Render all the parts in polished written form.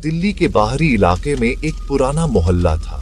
दिल्ली के बाहरी इलाके में एक पुराना मोहल्ला था,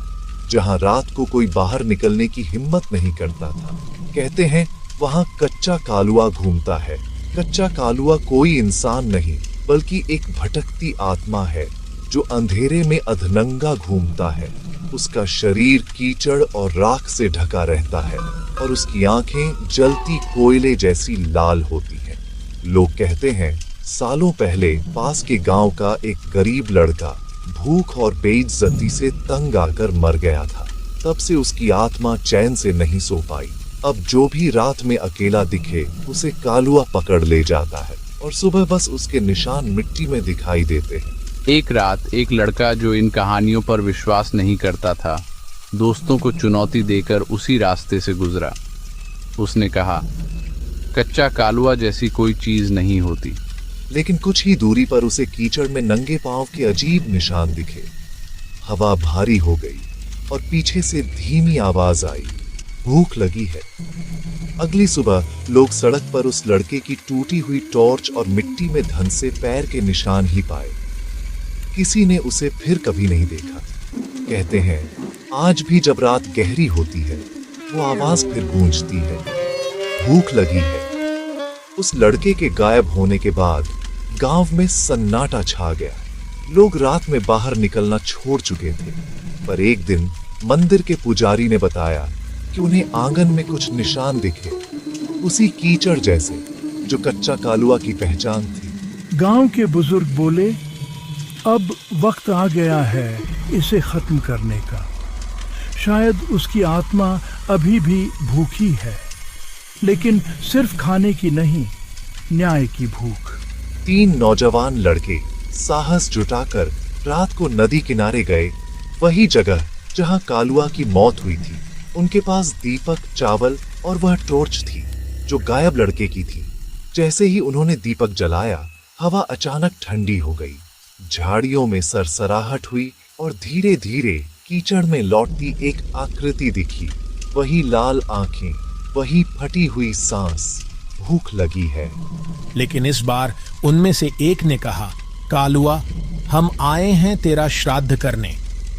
जहां रात को कोई बाहर निकलने की हिम्मत नहीं करता था। कहते हैं वहां कच्चा कालुआ घूमता है। कच्चा कालुआ कोई इंसान नहीं, बल्कि एक भटकती आत्मा है जो अंधेरे में अधनंगा घूमता है। उसका शरीर कीचड़ और राख से ढका रहता है और उसकी आंखें जलती कोयले जैसी लाल होती हैं। लोग कहते हैं सालों पहले पास के गांव का एक गरीब लड़का भूख और बेइज्जती से तंग आकर मर गया था। तब से उसकी आत्मा चैन से नहीं सो पाई। अब जो भी रात में अकेला दिखे उसे कालुआ पकड़ ले जाता है और सुबह बस उसके निशान मिट्टी में दिखाई देते हैं। एक रात एक लड़का जो इन कहानियों पर विश्वास नहीं करता था, दोस्तों को चुनौती देकर उसी रास्ते से गुजरा। उसने कहा, कच्चा कालुआ जैसी कोई चीज नहीं होती। लेकिन कुछ ही दूरी पर उसे कीचड़ में नंगे पांव के अजीब निशान दिखे। हवा भारी हो गई और पीछे से धीमी आवाज आई, भूख लगी है। अगली सुबह लोग सड़क पर उस लड़के की टूटी हुई टॉर्च और मिट्टी में धंसे पैर के निशान ही पाए। किसी ने उसे फिर कभी नहीं देखा। कहते हैं आज भी जब रात गहरी होती है वो आवाज फिर गूंजती है, भूख लगी है। उस लड़के के गायब होने के बाद गांव में सन्नाटा छा गया। लोग रात में बाहर निकलना छोड़ चुके थे। पर एक दिन मंदिर के पुजारी ने बताया कि उन्हें आंगन में कुछ निशान दिखे, उसी कीचड़ जैसे जो कच्चा कालुआ की पहचान थी। गांव के बुजुर्ग बोले, अब वक्त आ गया है इसे खत्म करने का। शायद उसकी आत्मा अभी भी भूखी है, लेकिन सिर्फ खाने की नहीं, न्याय की भूख। 3 नौजवान लड़के साहस जुटाकर रात को नदी किनारे गए, वही जगह जहां कालुआ की मौत हुई थी। उनके पास दीपक, चावल और वह टॉर्च थी जो गायब लड़के की थी। जैसे ही उन्होंने दीपक जलाया, हवा अचानक ठंडी हो गई। झाड़ियों में सरसराहट हुई और धीरे धीरे कीचड़ में लौटती एक आकृति दिखी। वही लाल आंखें, वही फटी हुई सांस, भूख लगी है। लेकिन इस बार उनमें से एक ने कहा, कालुआ, हम आए हैं तेरा श्राद्ध करने,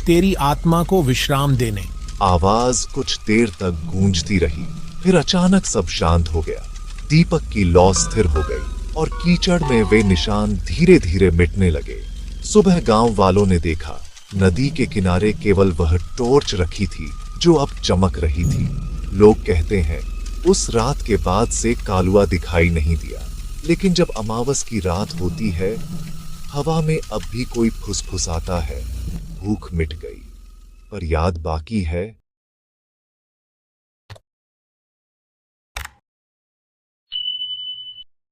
तेरी आत्मा को विश्राम देने। आवाज कुछ देर तक गूंजती रही, फिर अचानक सब शांत हो गया। दीपक की लौ स्थिर हो गई और कीचड़ में वे निशान धीरे धीरे मिटने लगे। सुबह गांव वालों ने देखा, नदी के किनारे केवल वह टॉर्च रखी थी जो अब चमक रही थी। लोग कहते हैं उस रात के बाद से कालुआ दिखाई नहीं दिया। लेकिन जब अमावस की रात होती है, हवा में अब भी कोई फुसफुसाता है, भूख मिट गई, पर याद बाकी है।